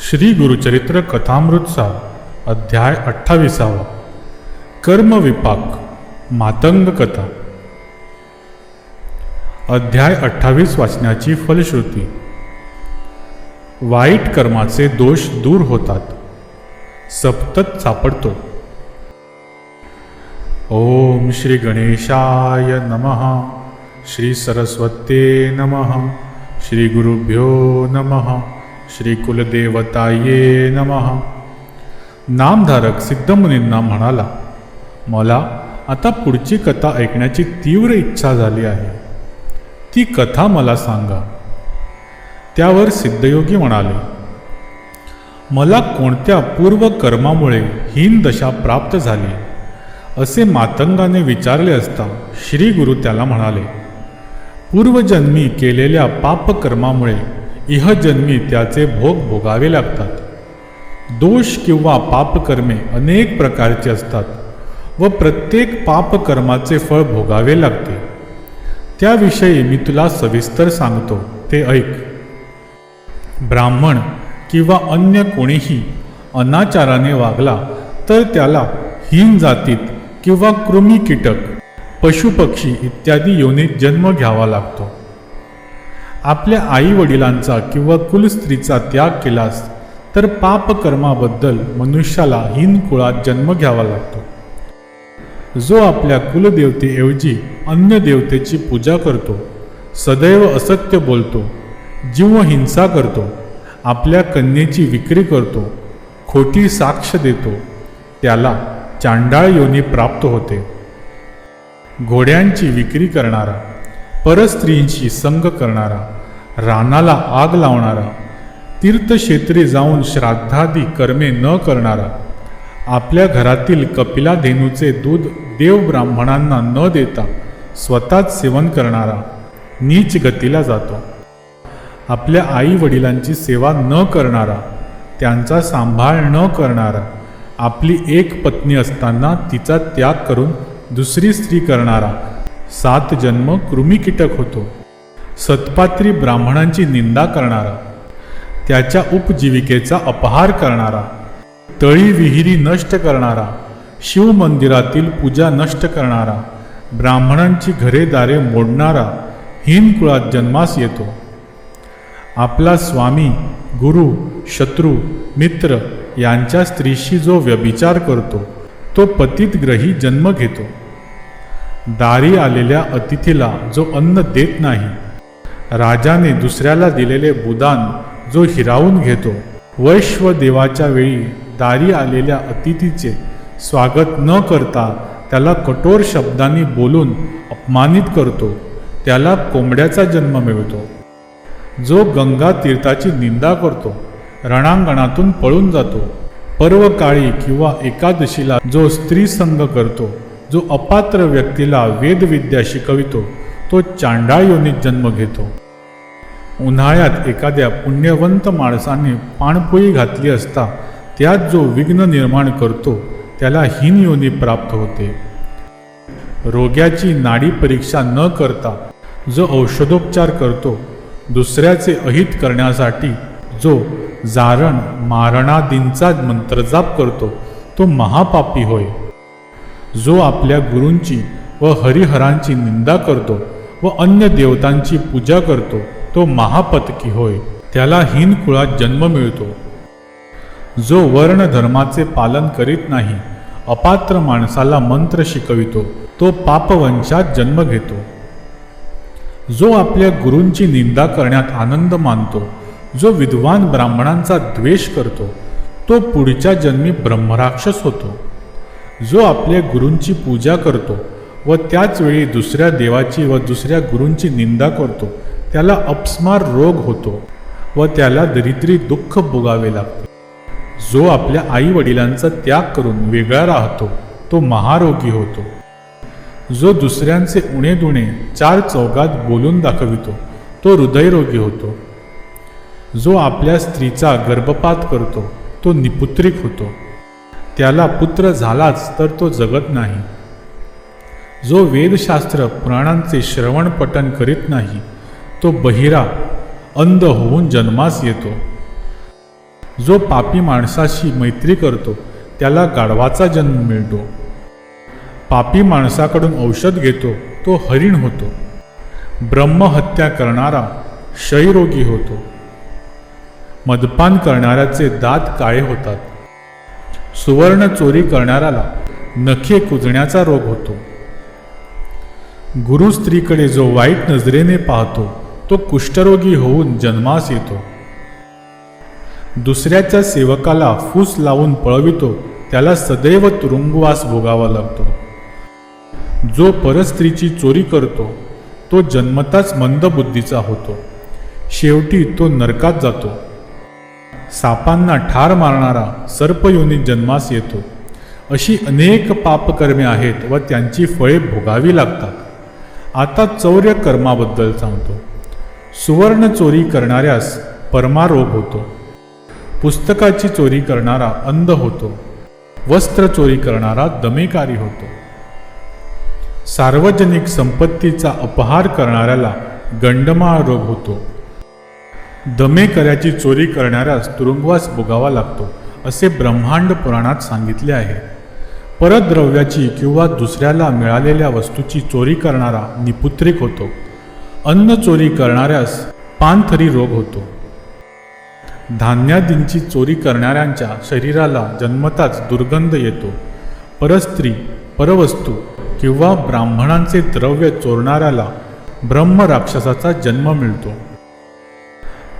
श्री गुरुचरित्र कथामृतसार अध्याय 28 कर्मविपाक मातंग कथा। अध्याय 28 वाचण्याची फलश्रुती। वाईट कर्माचे दोष दूर होतात, सप्तत सापडतो। ओम श्री गणेशाय नमः, श्री सरस्वते नमः, श्री गुरुभ्यो नमः, श्री कुलदेवताये नमः। नामधारक सिद्धमुनींना म्हणाला, मला आता पुढची कथा ऐकण्याची तीव्र इच्छा झाली आहे, ती कथा मला सांगा। त्यावर सिद्धयोगी म्हणाले, मला कोणत्या पूर्व कर्मामुळे हीन दशा प्राप्त झाली असे मातंगाने विचारले असता श्री गुरु त्याला म्हणाले, पूर्वजन्मी केलेल्या पापकर्मामुळे इहजन्मी त्याचे भोग भोगावे लागतात। दोष किंवा पापकर्मे अनेक प्रकारचे असतात व प्रत्येक पापकर्माचे फळ भोगावे लागते। त्याविषयी मी तुला सविस्तर सांगतो, ते ऐक। ब्राह्मण किंवा अन्य कोणीही अनाचाराने वागला तर त्याला हीन जातीत किंवा कृमी कीटक, पशुपक्षी इत्यादी योनीत जन्म घ्यावा लागतो। आपल्या आई वडिलांचा किंवा कुलस्त्रीचा त्याग केलास तर पापकर्माबद्दल मनुष्याला हीन कुळात जन्म घ्यावा लागतो। जो आपल्या कुलदेवतेऐवजी अन्य देवतेची पूजा करतो, सदैव असत्य बोलतो, जीवहिंसा करतो, आपल्या कन्येची विक्री करतो, खोटी साक्ष देतो, त्याला चांडाळ योनी प्राप्त होते। घोड्यांची विक्री करणारा, परस्त्रींशी संग करणारा, रानाला आग लावणारा, तीर्थक्षेत्री जाऊन श्राद्धादी कर्मे न करणारा, आपल्या घरातील कपिला धेनूचे दूध देव ब्राह्मणांना न देता स्वतःच सेवन करणारा नीच गतीला जातो। आपल्या आई वडिलांची सेवा न करणारा, त्यांचा सांभाळ न करणारा, आपली एक पत्नी असताना तिचा त्याग करून दुसरी स्त्री करणारा 7 जन्म कृमीकीटक होतो। सत्पात्री ब्राह्मणांची निंदा करणारा, त्याच्या उपजीविकेचा अपहार करणारा, तळी विहिरी नष्ट करणारा, शिवमंदिरातील पूजा नष्ट करणारा, ब्राह्मणांची घरे दारे मोडणारा हीन कुळात जन्मास येतो। आपला स्वामी, गुरु, शत्रू, मित्र यांच्या स्त्रीशी जो व्यभिचार करतो तो पतितग्रही जन्म घेतो। दारी आलेल्या अतिथीला जो अन्न देत नाही, राजाने दुसऱ्याला दिलेले बुदान जो हिरावून घेतो, वैश्वदेवाच्या वेळी दारी आलेल्या अतिथीचे स्वागत न करता त्याला कठोर शब्दांनी बोलून अपमानित करतो, त्याला कोंबड्याचा जन्म मिळतो। जो गंगा तीर्थाची निंदा करतो, रणांगणातून पळून जातो, पर्वकाळी किंवा एकादशीला जो स्त्री संग करतो, जो अपात्र व्यक्तीला वेदविद्या शिकवितो, तो चांडाळ योनीत जन्म घेतो। उन्हाळ्यात एखाद्या पुण्यवंत माणसाने पाणपोळी घातली असता त्यात जो विघ्न निर्माण करतो त्याला हीन योनी प्राप्त होते। रोग्याची नाडी परीक्षा न करता जो औषधोपचार करतो, दुसऱ्याचे अहित करण्यासाठी जो जारण मारणादींचा मंत्रजाप करतो, तो महापापी होय। जो आपल्या गुरूंची व हरिहरांची निंदा करतो व अन्य देवतांची पूजा करतो, तो महापतकी होय, त्याला हीन कुळात जन्म मिळतो। जो वर्ण धर्माचे पालन करीत नाही, अपात्र माणसाला मंत्र शिकवितो, तो पापवंशात जन्म घेतो। जो आपल्या गुरूंची निंदा करण्यात आनंद मानतो, जो विद्वान ब्राह्मणांचा द्वेष करतो, तो पुढच्या जन्मी ब्रह्मराक्षस होतो। जो आपल्या गुरूंची पूजा करतो व त्याच वेळी दुसऱ्या देवाची व दुसऱ्या गुरूंची निंदा करतो, त्याला अपस्मार रोग होतो व त्याला दरिद्री दुःख भोगावे लागते। जो आपल्या आई वडिलांचा त्याग करून वेगळा राहतो, तो महारोगी होतो। जो दुसऱ्यांचे उणेदुणे 4 चौघात बोलून दाखवितो, तो हृदयरोगी होतो। जो आपल्या स्त्रीचा गर्भपात करतो, तो निपुत्रिक होतो, त्याला पुत्र झालाच तर तो जगत नाही। जो वेदशास्त्र पुराणांचे श्रवण पठण करीत नाही, तो बहिरा अंध होऊन जन्मास येतो। जो पापी माणसाशी मैत्री करतो त्याला गाढवाचा जन्म मिळतो. पापी माणसाकडून औषध घेतो तो हरिण होतो. ब्रह्महत्या करणारा क्षयरोगी होतो. मद्यपान करणाऱ्याचे दात काळे होतात. सुवर्ण चोरी करणाऱ्याला नखे कुजण्याचा रोग होतो. गुरु स्त्रीकडे जो वाईट नजरेने पाहतो तो कुष्ठरोगी होऊन जन्मास येतो. दुसऱ्याच्या सेवकाला फूस लावून पळवितो त्याला सदैव तुरुंगवास भोगावा लागतो. जो परस्त्रीची चोरी करतो तो जन्मताच मंदबुद्धीचा होतो. शेवटी तो नरकात जातो. सापांना ठार मारणारा सर्पयोनीत जन्मास येतो. अशी अनेक पापकर्मे आहेत व त्यांची फळे भोगावी लागतात. आता चौर्य कर्माबद्दल सांगतो. सुवर्ण चोरी करणाऱ्यास परमारोग होतो. पुस्तकाची चोरी करणारा अंध होतो. वस्त्र चोरी करणारा दमेकारी होतो. सार्वजनिक संपत्तीचा अपहार करणाऱ्याला गंडमाळ रोग होतो. दमेकऱ्याची चोरी करणाऱ्यास तुरुंगवास भोगावा लागतो असे ब्रह्मांड पुराणात सांगितले आहे. परद्रव्याची किंवा दुसऱ्याला मिळालेल्या वस्तूची चोरी करणारा निपुत्रिक होतो. अन्न चोरी करणाऱ्यास पानथरी रोग होतो. धान्यादींची चोरी करणाऱ्यांच्या शरीराला जन्मताच दुर्गंध येतो. परस्त्री, परवस्तू किंवा ब्राह्मणांचे द्रव्य चोरणाऱ्याला ब्रह्मराक्षसाचा जन्म मिळतो.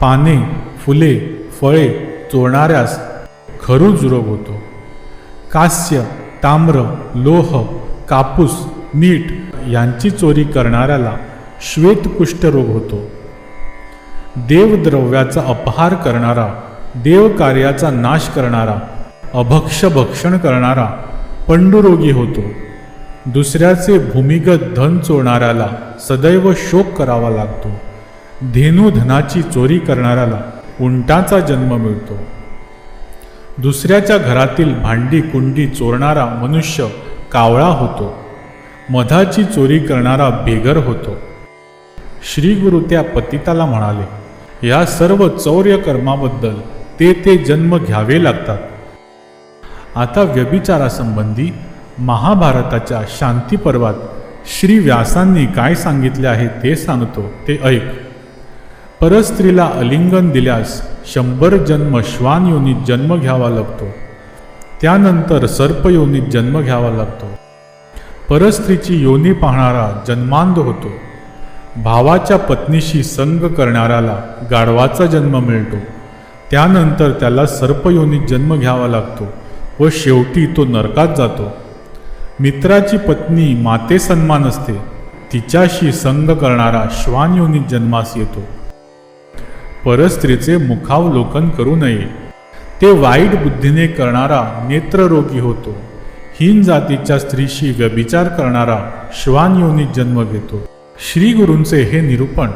पाने, फुले, फळे चोरणाऱ्यास खरुज रोग होतो. कांस्य, ताम्र, लोह, कापूस, मीठ यांची चोरी करणाऱ्याला श्वेतकुष्ठ रोग होतो. देवद्रव्याचा अपहार करणारा, देवकार्याचा नाश करणारा, अभक्ष भक्षण करणारा पंडुरोगी होतो. दुसऱ्याचे भूमिगत धन चोरणाऱ्याला सदैव शोक करावा लागतो. धेनुधनाची चोरी करणाऱ्याला उंटाचा जन्म मिळतो. दुसऱ्याच्या घरातील भांडी कुंडी चोरणारा मनुष्य कावळा होतो. मधाची चोरी करणारा बेगर होतो. श्री गुरु त्या पतिताला म्हणाले, या सर्व चौर्य कर्माबद्दल ते जन्म घ्यावे लागतात. आता व्यभिचारासंबंधी महाभारताच्या शांती पर्वात श्री व्यासांनी काय सांगितले आहे ते सांगतो, ते ऐक. परस्त्रीला आलिंगन दिल्यास 100 जन्म श्वान योनीत जन्म घ्यावा लागतो. त्यानंतर सर्प योनीत जन्म घ्यावा लागतो. परस्त्रीची योनी पाहणारा जन्मांध होतो. भावाच्या पत्नीशी संग करणाऱ्याला गाढवाचा जन्म मिळतो. त्यानंतर त्याला सर्पयोनीत जन्म घ्यावा लागतो व शेवटी तो नरकात जातो. मित्राची पत्नी माते सन्मान असते. तिच्याशी संग करणारा श्वान योनीत जन्मास येतो. परस्त्रीचे मुखावलोकन करू नये. ते वाईट बुद्धीने करणारा नेत्ररोगी होतो. हीन जातीच्या स्त्रीशी व्यभिचार करणारा श्वान योनीत जन्म घेतो. श्री गुरूंचे हे निरूपण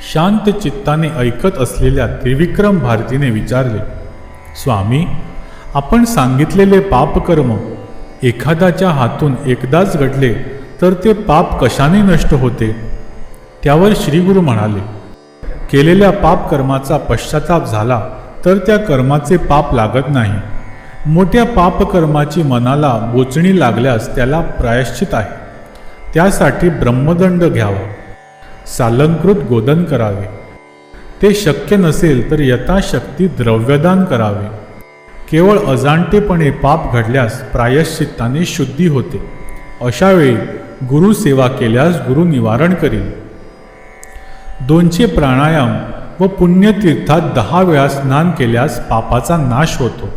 शांत चित्ताने ऐकत असलेल्या त्रिविक्रम भारतीने विचारले, स्वामी, आपण सांगितलेले पापकर्म एखाद्याच्या हातून एकदाच घडले तर ते पाप कशाने नष्ट होते? त्यावर श्री गुरु म्हणाले, केलेल्या पापकर्माचा पश्चाताप झाला तर त्या कर्माचे पाप लागत नाही. मोठ्या पापकर्माची मनाला बोचणी लागल्यास त्याला प्रायश्चित आहे. त्यासाठी ब्रह्मदंड घ्यावा. सालंकृत गोदन करावे. ते शक्य नसेल तर यथाशक्ती द्रव्यदान करावे. केवळ अजाणतेपणे पाप घडल्यास प्रायश्चित्ताने शुद्धी होते. अशावेळी गुरुसेवा केल्यास गुरु निवारण करील. 200 प्राणायाम व पुण्यतीर्थात 10 वेळा स्नान केल्यास पापाचा नाश होतो.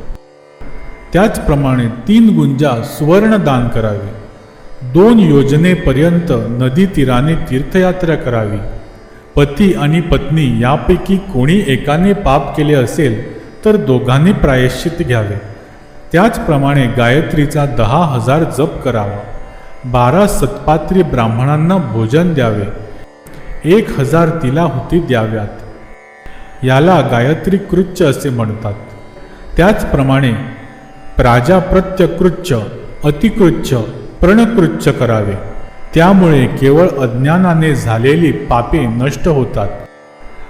त्याचप्रमाणे 3 गुंजा सुवर्ण दान करावे. 2 योजनेपर्यंत नदी तीराने तीर्थयात्रा करावी. पती आणि पत्नी यापैकी कोणी एकाने पाप केले असेल तर दोघांनी प्रायश्चित घ्यावे. त्याचप्रमाणे गायत्रीचा 10,000 जप करावा. 12 सत्पात्री ब्राह्मणांना भोजन द्यावे. 1000 तिलाहुती द्याव्यात. याला गायत्री कृच्य असे म्हणतात. त्याचप्रमाणे प्राजाप्रत्यकृच्य, अतिकृच्य, प्रणकृच्य करावे. त्यामुळे केवळ अज्ञानाने झालेली पापे नष्ट होतात.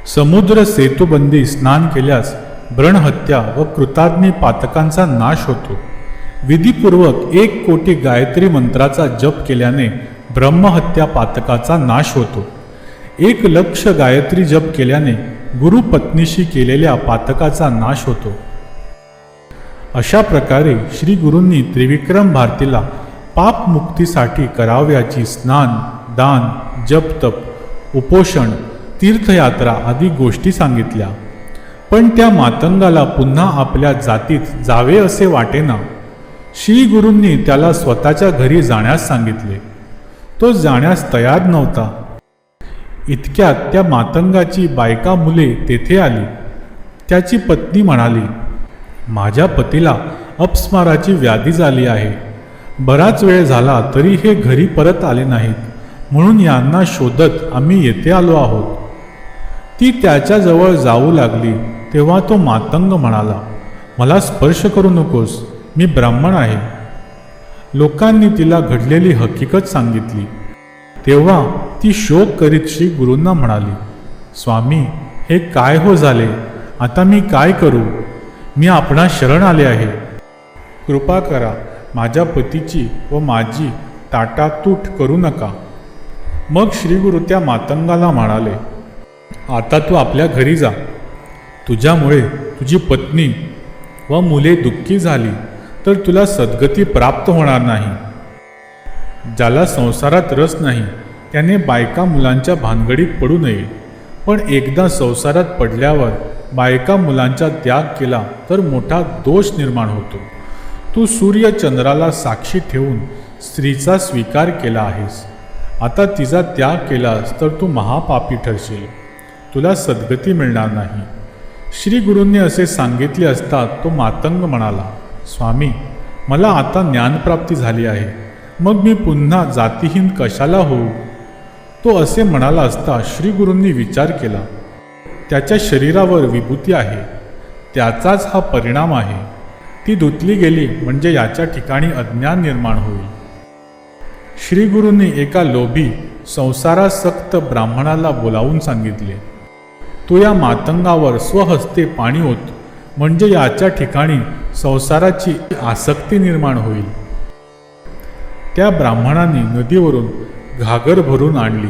समुद्र सेतुबंदी स्नान केल्यास ब्रणहत्या व कृताग्नी पातकांचा नाश होतो. विधीपूर्वक 1 कोटी गायत्री मंत्राचा जप केल्याने ब्रह्महत्या पातकाचा नाश होतो. 1 लक्ष गायत्री जप केल्याने गुरुपत्नीशी केलेल्या पातकाचा नाश होतो. अशा प्रकारे श्री गुरूंनी त्रिविक्रम भारतीला पापमुक्तीसाठी करावयाची स्नान, दान, जप-तप, उपोषण, तीर्थयात्रा आदी गोष्टी सांगितल्या. पण त्या मातंगाला पुन्हा आपल्या जातीत जावे असे वाटेना. श्री गुरूंनी त्याला स्वतःच्या घरी जाण्यास सांगितले. तो जाण्यास तयार नव्हता. इतक्यात त्या मातंगाची बायका मुले तेथे आली. त्याची पत्नी म्हणाली, माझ्या पतीला अपस्माराची व्याधी झाली आहे. बराच वेळ झाला तरी हे घरी परत आले नाहीत, म्हणून यांना शोधत आम्ही येथे आलो आहोत. ती त्याच्याजवळ जाऊ लागली तेव्हा तो मातंग म्हणाला, मला स्पर्श करू नकोस, मी ब्राह्मण आहे. लोकांनी तिला घडलेली हकीकत सांगितली. तेव्हा ती शोक करीत श्री गुरूंना म्हणाली, स्वामी, हे काय हो झाले, आता मी काय करू? मी आपणास शरण आले आहे. कृपा करा, माझ्या पतीची व माझी ताटातूट करू नका. मग श्रीगुरु त्या मातंगाला म्हणाले, आता तू आपल्या घरी जा. तुझ्यामुळे तुझी पत्नी व मुले दुःखी झाली तर तुला सद्गती प्राप्त होणार नाही. ज्याला संसारात रस नाही त्याने बायका मुलांच्या भानगडीत पडू नये. पण एकदा संसारात पडल्यावर बायका मुलांचा त्याग केला तर मोठा दोष निर्माण होतो. तू सूर्य चंद्राला साक्षी ठेवून स्त्रीचा स्वीकार केला आहेस. आता तिचा त्याग केलास तर तू महापापी ठरशील. तुला सद्गती मिळणार नाही. श्री गुरूंनी असे सांगितले असता तो मातंग म्हणाला, स्वामी, मला आता ज्ञानप्राप्ती झाली आहे, मग मी पुन्हा जातीहीन कशाला होऊ? तो असे म्हणाला असता श्री गुरूंनी विचार केला, त्याच्या शरीरावर विभूती आहे, त्याचाच हा परिणाम आहे. ती धुतली गेली म्हणजे याच्या ठिकाणी अज्ञान निर्माण होईल. श्री गुरूंनी एका लोभी संसारासक्त ब्राह्मणाला बोलावून सांगितले, तो या मातंगावर स्वहस्ते पाणी ओत, म्हणजे याच्या ठिकाणी संसाराची आसक्ती निर्माण होईल. त्या ब्राह्मणाने नदीवरून घागर भरून आणली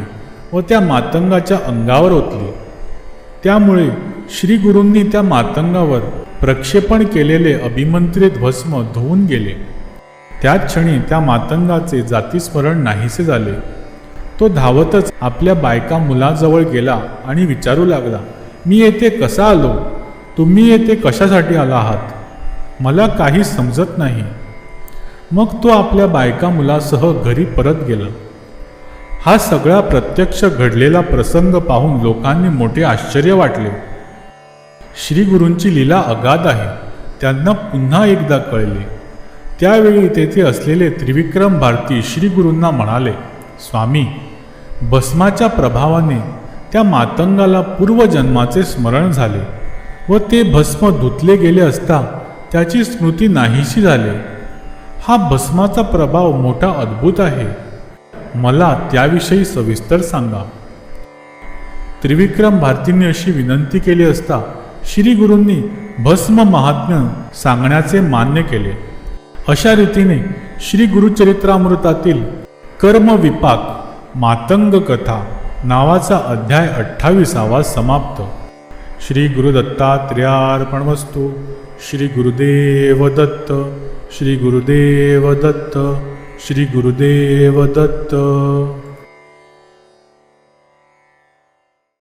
व त्या मातंगाच्या अंगावर ओतली. त्यामुळे श्री गुरूंनी त्या मातंगावर प्रक्षेपण केलेले अभिमंत्रित भस्म धुवून गेले. त्याच क्षणी त्या मातंगाचे जातीस्मरण नाहीसे झाले. तो धावतच आपल्या बायका मुलाजवळ गेला आणि विचारू लागला, मी येथे कसा आलो? तुम्ही येथे कशासाठी आला आहात? मला काही समजत नाही. मग तो आपल्या बायका मुलासह घरी परत गेला. हा सगळा प्रत्यक्ष घडलेला प्रसंग पाहून लोकांनी मोठे आश्चर्य वाटले. श्री गुरूंची लीला अगाध आहे, त्यांना पुन्हा एकदा कळले. त्यावेळी तेथे असलेले त्रिविक्रम भारती श्री गुरूंना म्हणाले, स्वामी, भस्माच्या प्रभावाने त्या मातंगाला पूर्वजन्माचे स्मरण झाले व ते भस्म धुतले गेले असता त्याची स्मृती नाहीशी झाली. हा भस्माचा प्रभाव मोठा अद्भुत आहे. मला त्याविषयी सविस्तर सांगा. त्रिविक्रम भारतींनी अशी विनंती केली असता श्री गुरूंनी भस्म महात्म्य सांगण्याचे मान्य केले. अशा रीतीने श्री गुरुचरित्रामृतातील कर्मविपाक मातंग कथा नावाचा अध्याय 28वा समाप्त. श्री गुरुदत्तात्रेयार्पणमस्तु. श्री गुरुदेव दत्त. श्री गुरुदेव दत्त. श्री गुरुदेव दत्त.